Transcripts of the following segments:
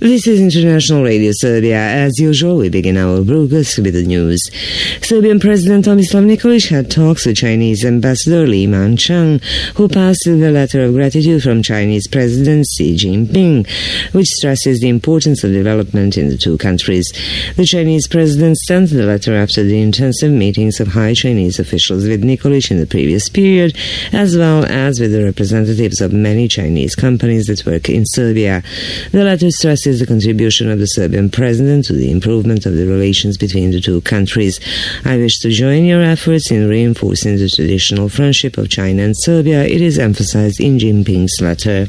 This is International Radio Serbia. As usual, we begin our broadcast with the news. Serbian President Tomislav Nikolic had talks with Chinese Ambassador Li Manchang, who passed the letter of gratitude from Chinese President Xi Jinping, which stresses the importance of development in the two countries. The Chinese President sent the letter after the intensive meetings of high Chinese officials with Nikolic in the previous period, as well as with the representatives of many Chinese companies that work in Serbia. The letter stresses the contribution of the Serbian president to the improvement of the relations between the two countries. I wish to join your efforts in reinforcing the traditional friendship of China and Serbia, it is emphasized in Jinping's letter.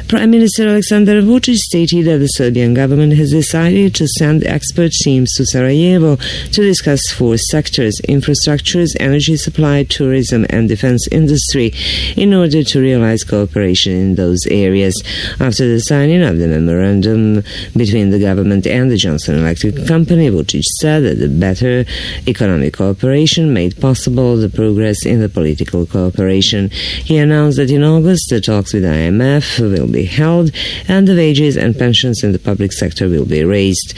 Prime Minister Aleksandar Vučić stated that the Serbian government has decided to send expert teams to Sarajevo to discuss four sectors: infrastructures, energy supply, tourism and defense industry, in order to realize cooperation in those areas. After the signing of the memorandum between the government and the Johnson Electric Company, Vučić said that the better economic cooperation made possible the progress in the political cooperation. He announced that in August the talks with IMF will be held and the wages and pensions in the public sector will be raised.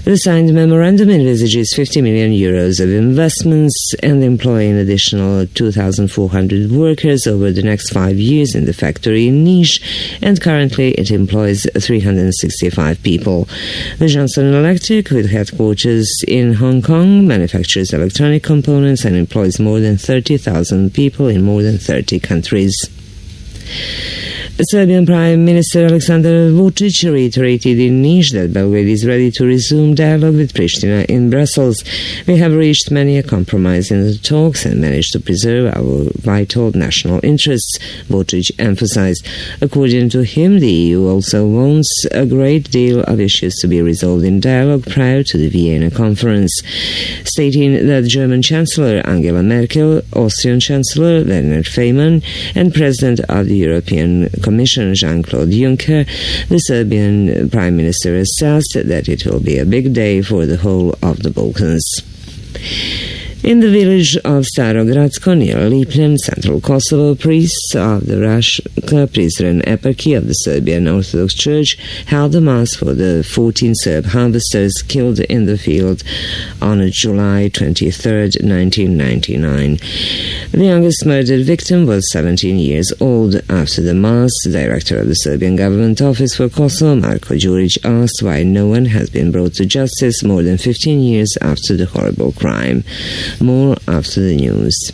The signed memorandum envisages 50 million euros of investments and employ an additional 2,400 workers over the next 5 years in the factory in Niš, and currently it employs 365 people. The Johnson Electric, with headquarters in Hong Kong, manufactures electronic components and employs more than 30,000 people in more than 30 countries. Serbian Prime Minister Aleksandar Vučić reiterated in Niš that Belgrade is ready to resume dialogue with Pristina in Brussels. We have reached many a compromise in the talks and managed to preserve our vital national interests, Vučić emphasized. According to him, the EU also wants a great deal of issues to be resolved in dialogue prior to the Vienna conference, stating that German Chancellor Angela Merkel, Austrian Chancellor Werner Faymann, and President of the European Commission Jean-Claude Juncker, the Serbian Prime Minister assessed that it will be a big day for the whole of the Balkans. In the village of Starogradsko near Lipljan, central Kosovo, priests of the Raška Prizren Eparchy of the Serbian Orthodox Church held a mass for the 14 Serb harvesters killed in the field on July 23, 1999. The youngest murdered victim was 17 years old. After the mass, the director of the Serbian Government Office for Kosovo, Marko Đurić, asked why no one has been brought to justice more than 15 years after the horrible crime. More after the news.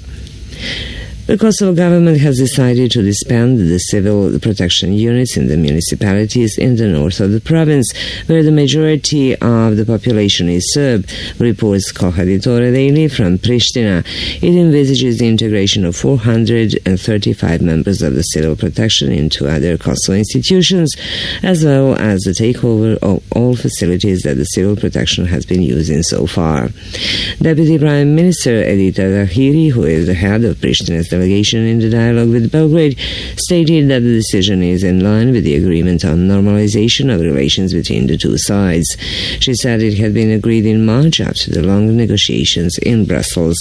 The Kosovo government has decided to disband the civil protection units in the municipalities in the north of the province, where the majority of the population is Serb, reports Kohaditore Daily from Pristina. It envisages the integration of 435 members of the civil protection into other Kosovo institutions, as well as the takeover of all facilities that the civil protection has been using so far. Deputy Prime Minister Edita Tahiri, who is the head of Pristina's delegation in the dialogue with Belgrade, stated that the decision is in line with the agreement on normalization of relations between the two sides. She said it had been agreed in March after the long negotiations in Brussels.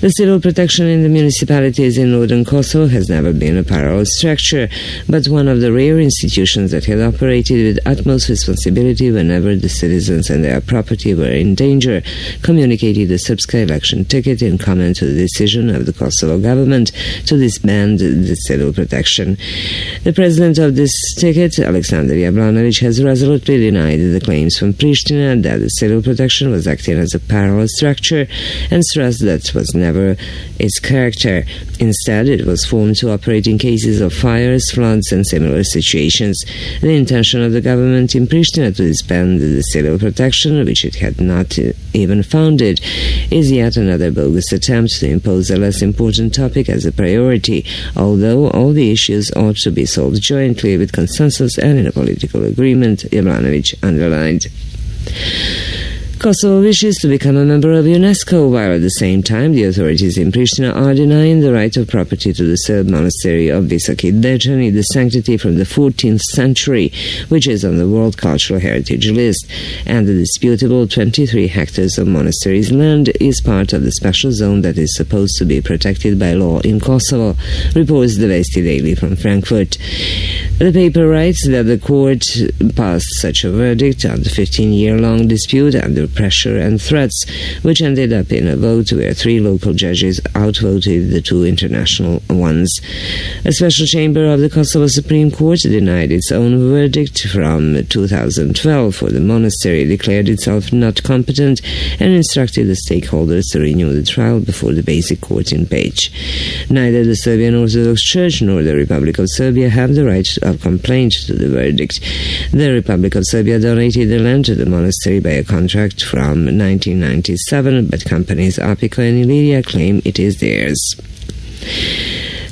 The civil protection in the municipalities in northern Kosovo has never been a parallel structure, but one of the rare institutions that had operated with utmost responsibility whenever the citizens and their property were in danger, communicated the Srpska election ticket in comment to the decision of the Kosovo government to disband the civil protection. The president of this ticket, Aleksandar Jablanović, has resolutely denied the claims from Pristina that the civil protection was acting as a parallel structure and stressed that was never its character. Instead, it was formed to operate in cases of fires, floods, and similar situations. The intention of the government in Pristina to disband the civil protection, which it had not even founded, is yet another bogus attempt to impose a less important topic as a priority, although all the issues ought to be solved jointly with consensus and in a political agreement, Jablanović underlined. Kosovo wishes to become a member of UNESCO, while at the same time the authorities in Pristina are denying the right of property to the Serb monastery of Visoki Dečani, the sanctity from the 14th century, which is on the World Cultural Heritage List, and the disputable 23 hectares of monastery's land is part of the special zone that is supposed to be protected by law in Kosovo, reports the Vesti Daily from Frankfurt. The paper writes that the court passed such a verdict on the 15-year-long dispute under pressure and threats, which ended up in a vote where 3 local judges outvoted the 2 international ones. A special chamber of the Kosovo Supreme Court denied its own verdict from 2012, for the monastery declared itself not competent and instructed the stakeholders to renew the trial before the basic court in Peć. Neither the Serbian Orthodox Church nor the Republic of Serbia have the right of complaint to the verdict. The Republic of Serbia donated the land to the monastery by a contract from 1997, but companies Apico and Illyria claim it is theirs.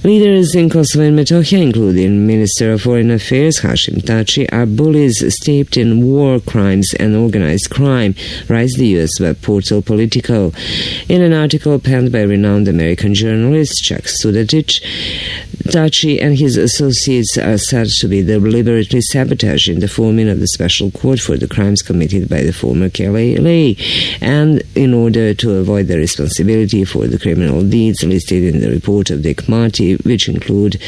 Leaders in Kosovo and Metohija, including Minister of Foreign Affairs Hashim Tači, are bullies steeped in war crimes and organized crime, writes the U.S. web portal Politico. In an article penned by renowned American journalist Chuck Sudetic, Tači and his associates are said to be deliberately sabotaging the forming of the special court for the crimes committed by the former KLA, and in order to avoid the responsibility for the criminal deeds listed in the report of Dick Marty, which include.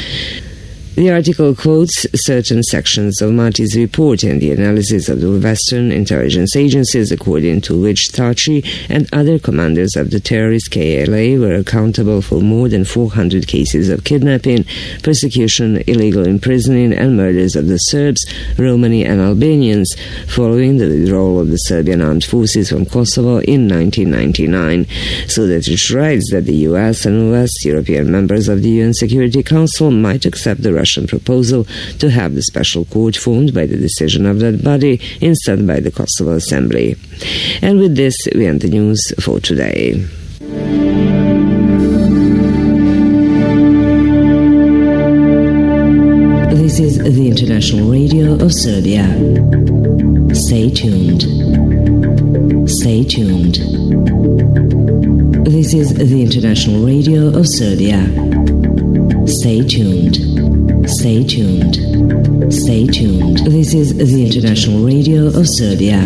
The article quotes certain sections of Marty's report and the analysis of the Western intelligence agencies, according to which Tači and other commanders of the terrorist KLA were accountable for more than 400 cases of kidnapping, persecution, illegal imprisoning, and murders of the Serbs, Romani, and Albanians, following the withdrawal of the Serbian armed forces from Kosovo in 1999. So that it writes that the US and West European members of the UN Security Council might accept the Russian proposal to have the special court formed by the decision of that body instead by the Kosovo Assembly. And with this, we end the news for today. This is the International Radio of Serbia. Stay tuned. Stay tuned. This is the International Radio of Serbia. Stay tuned. Stay tuned. Stay tuned. This is the International Radio of Serbia.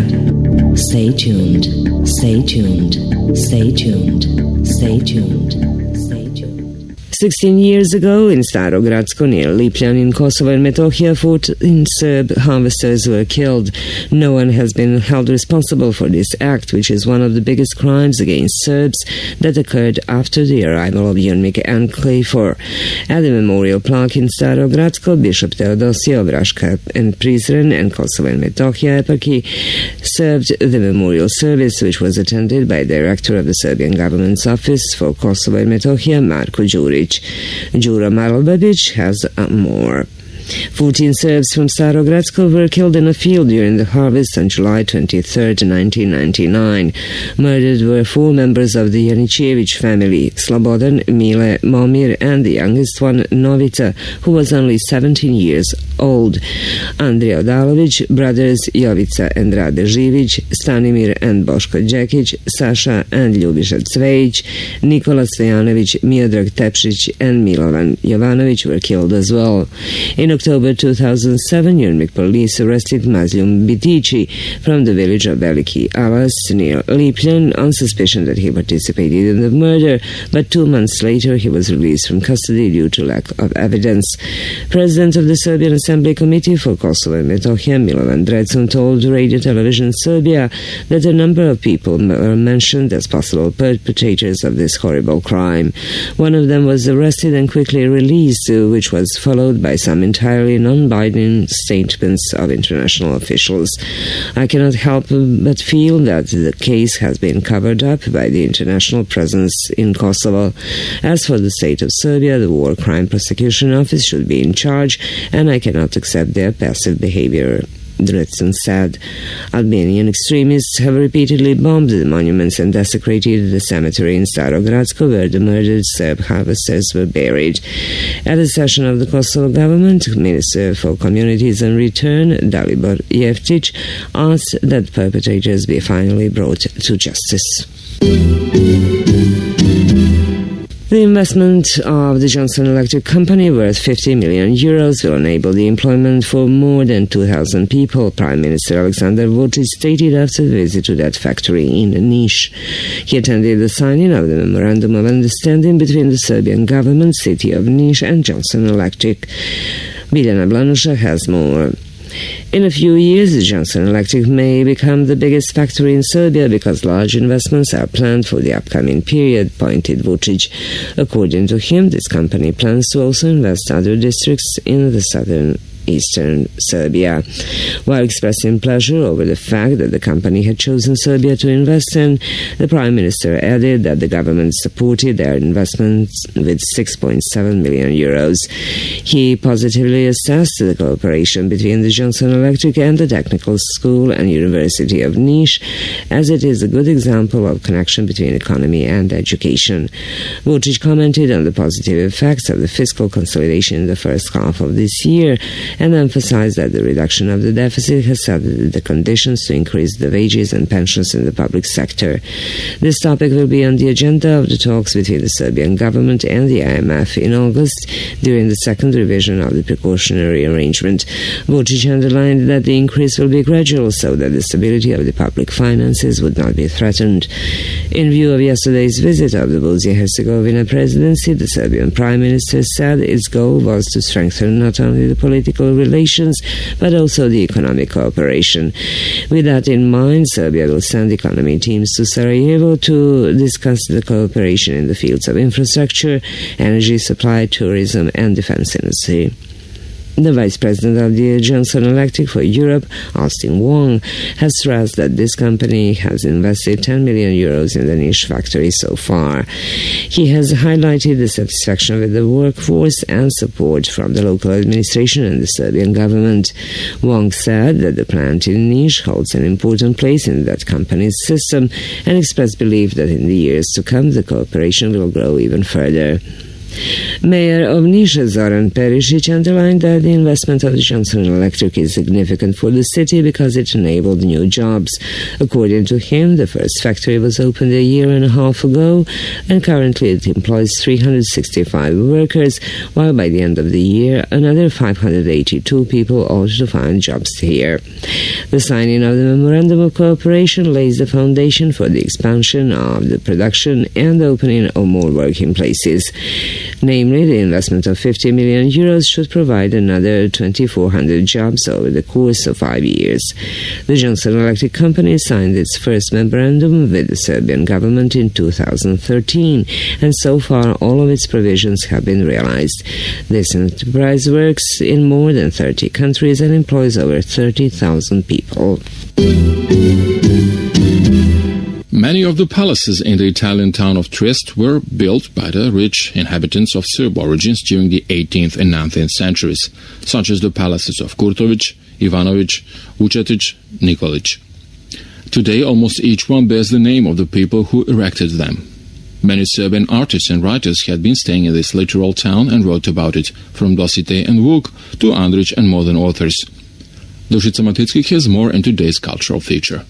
Stay tuned. Stay tuned. Stay tuned. Stay tuned. Stay tuned. 16 years ago, in Starogradsko, near Lipljan in Kosovo and Metohija, 14 Serb harvesters were killed. No one has been held responsible for this act, which is one of the biggest crimes against Serbs that occurred after the arrival of Jurmik and Klejfor. At the memorial plaque in Starogradsko, Bishop Teodosije of Raška and Prizren and Kosovo and Metohija eparchy served the memorial service, which was attended by Director of the Serbian Government's Office for Kosovo and Metohija, Marko Đurić. Đuro Maralbabić has more. 14 Serbs from Starogradsko were killed in a field during the harvest on July 23, 1999. Murdered were 4 members of the Janićević family, Slobodan, Mile, Momir, and the youngest one, Novica, who was only 17 years old. Andrija Odalović, brothers Jovica and Rade Živić, Stanimir and Boško Đekić, Sasha and Ljubiša Cvejić, Nikola Stojanović, Miodrag Tepšić, and Milovan Jovanović were killed as well. In October 2007, Jurmik police arrested Mazljum Bitici from the village of Veliki Alas near Lipljan on suspicion that he participated in the murder, but 2 months later he was released from custody due to lack of evidence. President of the Serbian Assembly Committee for Kosovo and Metohija, Milovan Drecun, told Radio Television Serbia that a number of people were mentioned as possible perpetrators of this horrible crime. One of them was arrested and quickly released, which was followed by some entirely non-binding statements of international officials. I cannot help but feel that the case has been covered up by the international presence in Kosovo. As for the state of Serbia, the War Crime Prosecution Office should be in charge, and I cannot accept their passive behavior. Dresden said. Albanian extremists have repeatedly bombed the monuments and desecrated the cemetery in Starogradsko where the murdered Serb harvesters were buried. At a session of the Kosovo government, Minister for Communities and Return, Dalibor Jeftic, asked that perpetrators be finally brought to justice. The investment of the Johnson Electric Company, worth 50 million euros, will enable the employment for more than 2,000 people, Prime Minister Aleksandar Vučić stated after a visit to that factory in Niš. He attended the signing of the Memorandum of Understanding between the Serbian government, City of Niš and Johnson Electric. Biljana Blanuša has more. In a few years, Johnson Electric may become the biggest factory in Serbia because large investments are planned for the upcoming period, pointed Vučić. According to him, this company plans to also invest other districts in the southern eastern Serbia. While expressing pleasure over the fact that the company had chosen Serbia to invest in, the Prime Minister added that the government supported their investments with 6.7 million euros. He positively assessed the cooperation between the Johnson Electric and the Technical School and University of Niš, as it is a good example of connection between economy and education. Vučić commented on the positive effects of the fiscal consolidation in the first half of this year and emphasized that the reduction of the deficit has set the conditions to increase the wages and pensions in the public sector. This topic will be on the agenda of the talks between the Serbian government and the IMF in August during the second revision of the precautionary arrangement. Vučić underlined that the increase will be gradual so that the stability of the public finances would not be threatened. In view of yesterday's visit of the Bosnia-Herzegovina presidency, the Serbian Prime Minister said its goal was to strengthen not only the political relations but also the economic cooperation. With that in mind, Serbia will send economy teams to Sarajevo to discuss the cooperation in the fields of infrastructure, energy supply, tourism and defense industry. The Vice President of the Johnson Electric for Europe, Austin Wong, has stressed that this company has invested 10 million euros in the Niš factory so far. He has highlighted the satisfaction with the workforce and support from the local administration and the Serbian government. Wong said that the plant in Niš holds an important place in that company's system and expressed belief that in the years to come the cooperation will grow even further. Mayor of Niš, Zoran Perišić, underlined that the investment of the Johnson Electric is significant for the city because it enabled new jobs. According to him, the first factory was opened a year and a half ago, and currently it employs 365 workers, while by the end of the year, another 582 people ought to find jobs here. The signing of the Memorandum of Cooperation lays the foundation for the expansion of the production and opening of more working places. Namely, the investment of 50 million euros should provide another 2,400 jobs over the course of 5 years. The Johnson Electric Company signed its first memorandum with the Serbian government in 2013, and so far all of its provisions have been realized. This enterprise works in more than 30 countries and employs over 30,000 people. Many of the palaces in the Italian town of Trieste were built by the rich inhabitants of Serb origins during the 18th and 19th centuries, such as the palaces of Kurtović, Ivanović, Vučetić, Nikolić. Today, almost each one bears the name of the people who erected them. Many Serbian artists and writers had been staying in this littoral town and wrote about it, from Dositej and Vuk to Andrić and modern authors. Dušica Maticki has more in today's cultural feature.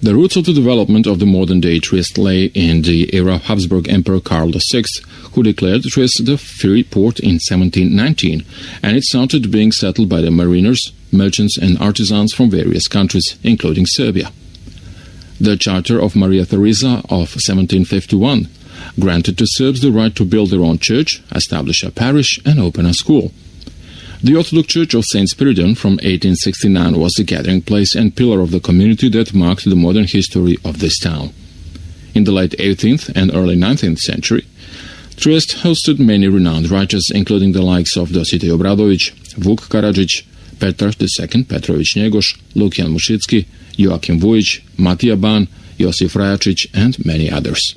The roots of the development of the modern-day Trieste lay in the era of Habsburg Emperor Karl VI, who declared Trieste the free port in 1719, and it started being settled by the mariners, merchants and artisans from various countries, including Serbia. The Charter of Maria Theresa of 1751 granted to Serbs the right to build their own church, establish a parish and open a school. The Orthodox Church of St. Spiridon from 1869 was the gathering place and pillar of the community that marked the modern history of this town. In the late 18th and early 19th century, Trieste hosted many renowned writers, including the likes of Dositej Obradović, Vuk Karadžić, Petar II Petrović Njegoš, Lukian Mušicki, Joakim Vujić, Matija Ban, Josif Rajačić, and many others.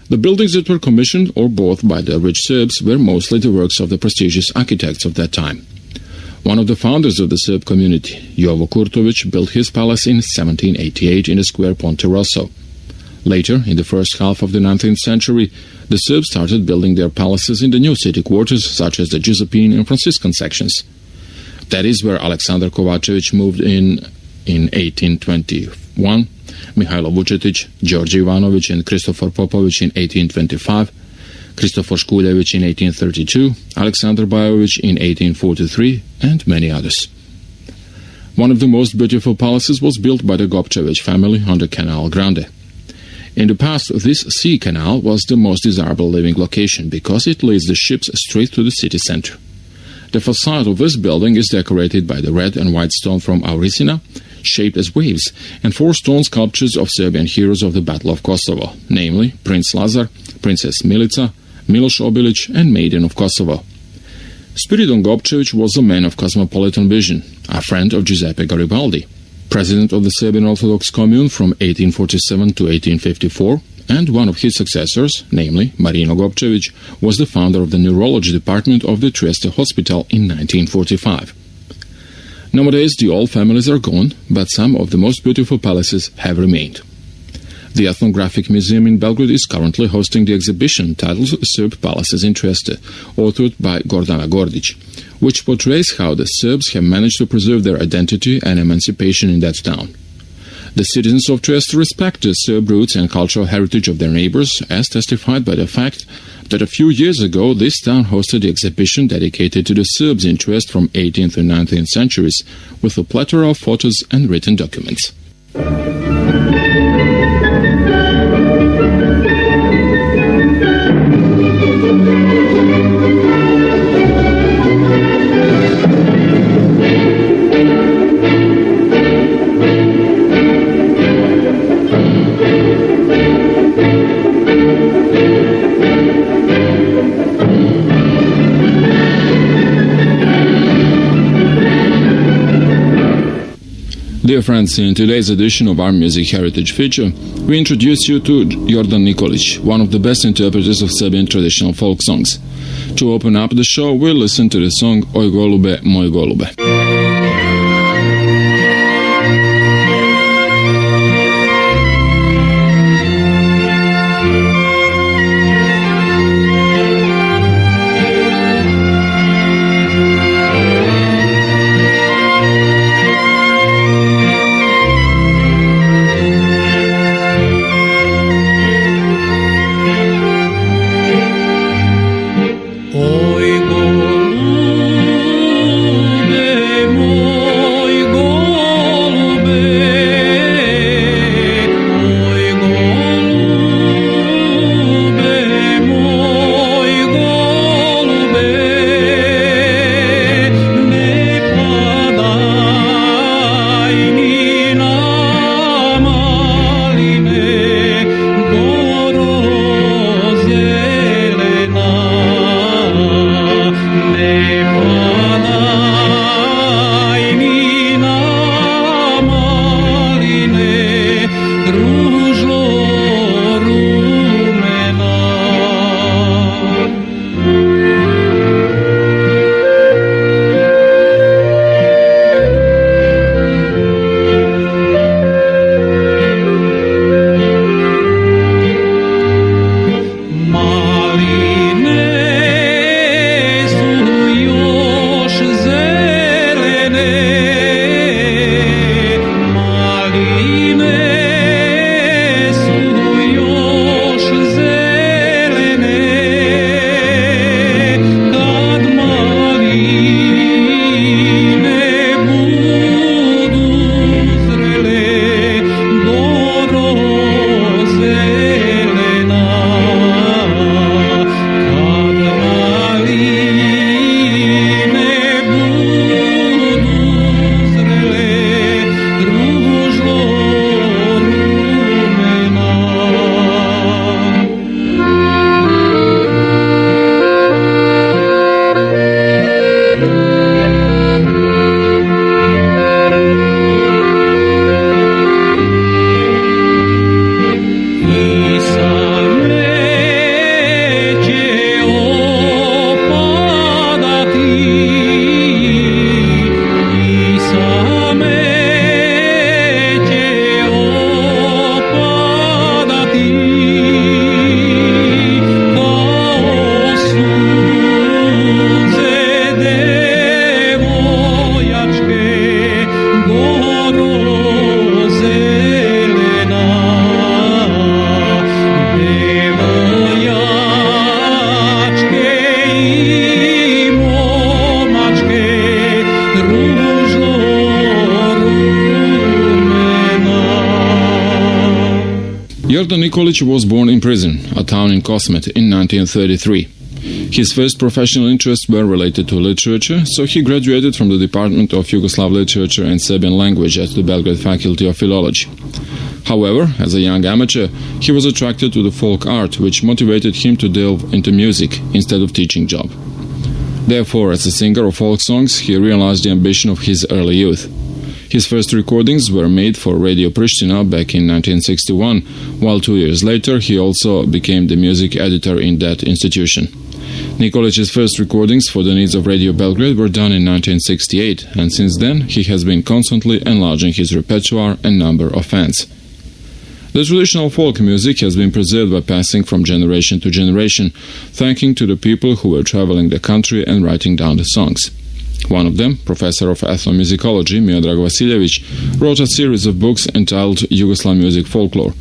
The buildings that were commissioned or bought by the rich Serbs were mostly the works of the prestigious architects of that time. One of the founders of the Serb community, Jovo Kurtović, built his palace in 1788 in the square Ponte Rosso. Later, in the first half of the 19th century, the Serbs started building their palaces in the new city quarters, such as the Giuseppine and Franciscan sections. That is where Alexander Kovačević moved in 1821, Mihailo Vučetić, Georgi Ivanović and Kristofor Popović in 1825, Kristofor Škuljević in 1832, Alexander Bajović in 1843, and many others. One of the most beautiful palaces was built by the Gopčević family on the Canal Grande. In the past, this sea canal was the most desirable living location because it leads the ships straight to the city center. The facade of this building is decorated by the red and white stone from Aurisina, shaped as waves, and 4 stone sculptures of Serbian heroes of the Battle of Kosovo, namely Prince Lazar, Princess Milica, Miloš Obilić, and Maiden of Kosovo. Spiridon Gopčević was a man of cosmopolitan vision, a friend of Giuseppe Garibaldi, president of the Serbian Orthodox Commune from 1847 to 1854, and one of his successors, namely Marino Gopčević, was the founder of the neurology department of the Trieste Hospital in 1945. Nowadays, the old families are gone, but some of the most beautiful palaces have remained. The Ethnographic Museum in Belgrade is currently hosting the exhibition titled Serb Palaces in Trieste, authored by Gordana Gordić, which portrays how the Serbs have managed to preserve their identity and emancipation in that town. The citizens of Trieste respect the Serb roots and cultural heritage of their neighbors, as testified by the fact that a few years ago this town hosted the exhibition dedicated to the Serbs in Trieste from 18th and 19th centuries, with a plethora of photos and written documents. Dear friends, in today's edition of our Music Heritage feature, we introduce you to Jordan Nikolić, one of the best interpreters of Serbian traditional folk songs. To open up the show, we'll listen to the song Oj golube, moj golube. Oj golube Nikolic was born in Prison, a town in Kosmet, in 1933. His first professional interests were related to literature, so he graduated from the Department of Yugoslav Literature and Serbian Language at the Belgrade Faculty of Philology. However, as a young amateur, he was attracted to the folk art, which motivated him to delve into music instead of teaching job. Therefore, as a singer of folk songs, he realized the ambition of his early youth. His first recordings were made for Radio Pristina back in 1961, while 2 years later he also became the music editor in that institution. Nikolic's first recordings for the needs of Radio Belgrade were done in 1968, and since then he has been constantly enlarging his repertoire and number of fans. The traditional folk music has been preserved by passing from generation to generation, thanking to the people who were traveling the country and writing down the songs. One of them, professor of ethnomusicology Miodrag Vasiljevic, wrote a series of books entitled Yugoslav Music Folklore.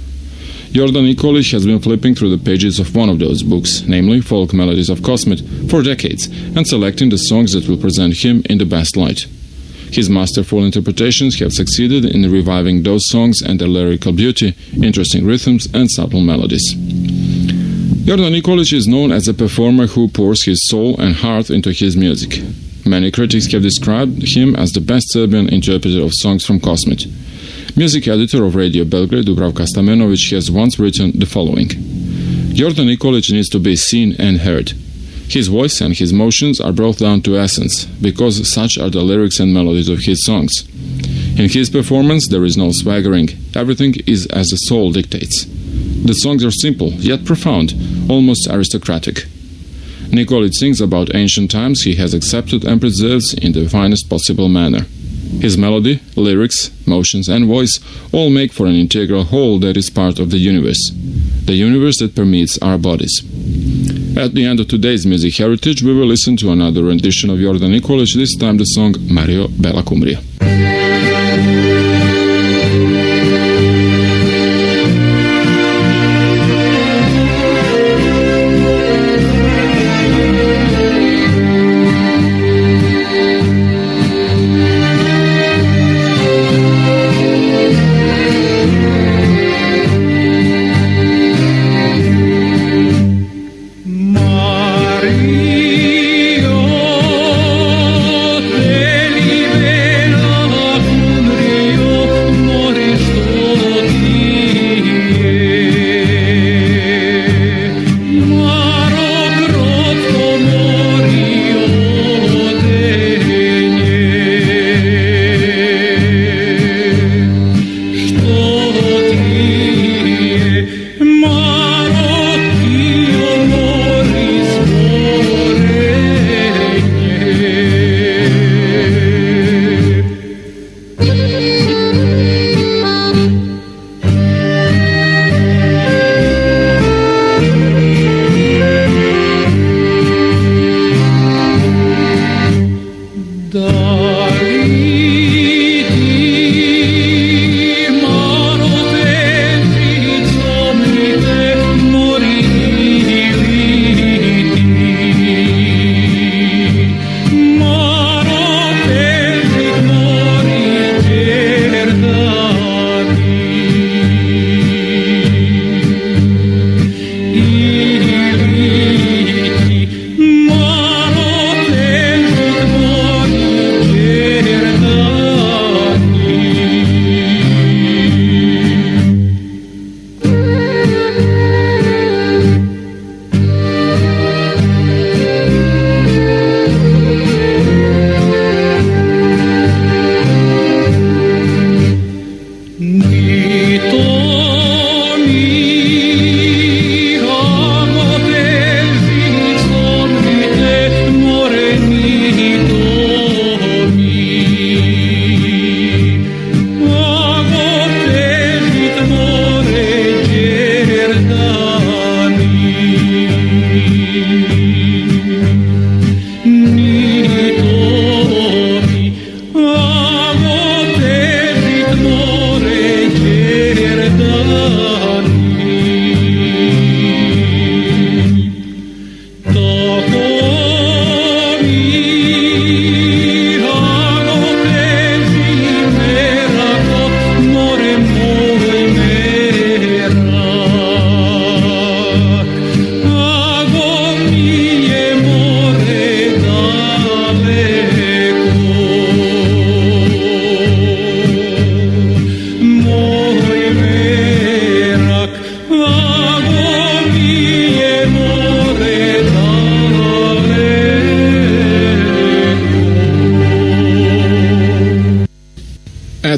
Jordan Nikolic has been flipping through the pages of one of those books, namely Folk Melodies of Kosmet, for decades, and selecting the songs that will present him in the best light. His masterful interpretations have succeeded in reviving those songs and their lyrical beauty, interesting rhythms, and subtle melodies. Jordan Nikolic is known as a performer who pours his soul and heart into his music. Many critics have described him as the best Serbian interpreter of songs from Kosmet. Music editor of Radio Belgrade, Dubravka Stamenovic, has once written the following: Jordan Nikolic needs to be seen and heard. His voice and his motions are brought down to essence, because such are the lyrics and melodies of his songs. In his performance there is no swaggering, everything is as the soul dictates. The songs are simple, yet profound, almost aristocratic. Nikolic sings about ancient times he has accepted and preserves in the finest possible manner. His melody, lyrics, motions and voice all make for an integral whole that is part of the universe that permeates our bodies. At the end of today's music heritage, we will listen to another rendition of Jordan Nikolic, this time the song Mario Bela Kumrija. Mario, te libero.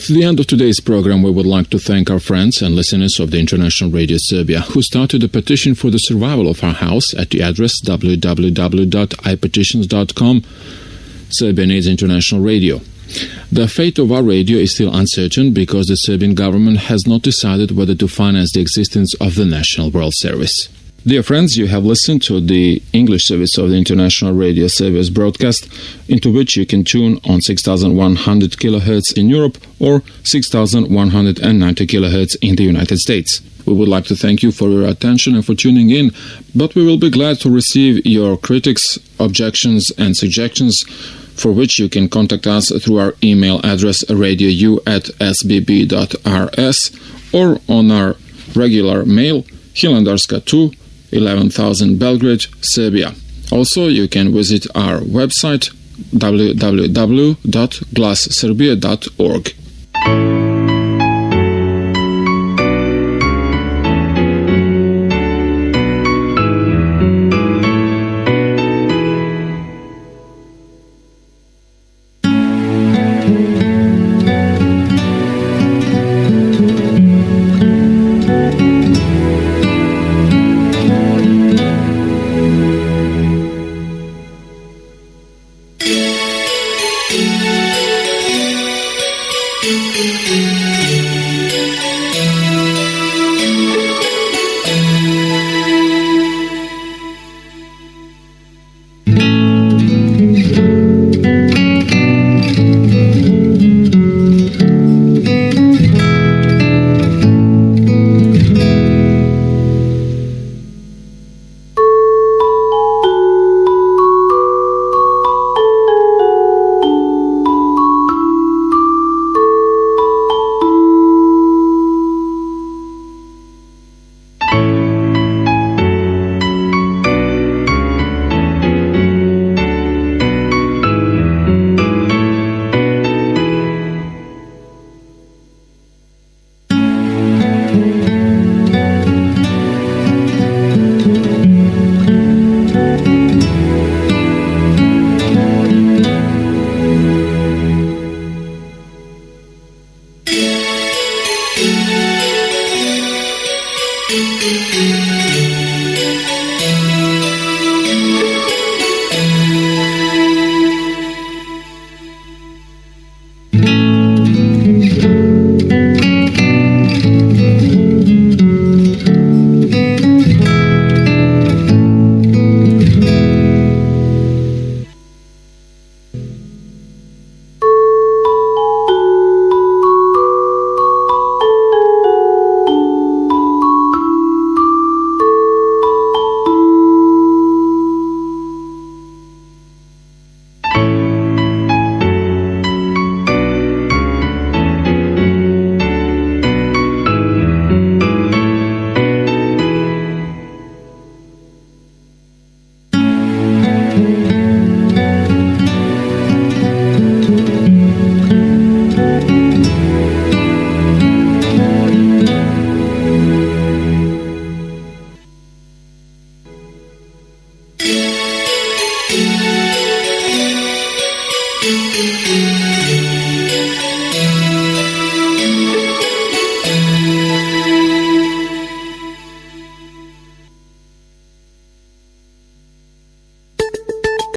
At the end of today's program, we would like to thank our friends and listeners of the International Radio Serbia who started a petition for the survival of our house at the address www.ipetitions.com. Serbia needs international radio. The fate of our radio is still uncertain because the Serbian government has not decided whether to finance the existence of the National World Service. Dear friends, you have listened to the English service of the International Radio Service broadcast, into which you can tune on 6,100 kHz in Europe or 6,190 kHz in the United States. We would like to thank you for your attention and for tuning in, but we will be glad to receive your critics, objections and suggestions, for which you can contact us through our email address radiou@sbb.rs or on our regular mail, Hilandarska 2, 11,000 Belgrade, Serbia. Also, you can visit our website www.glasserbia.org.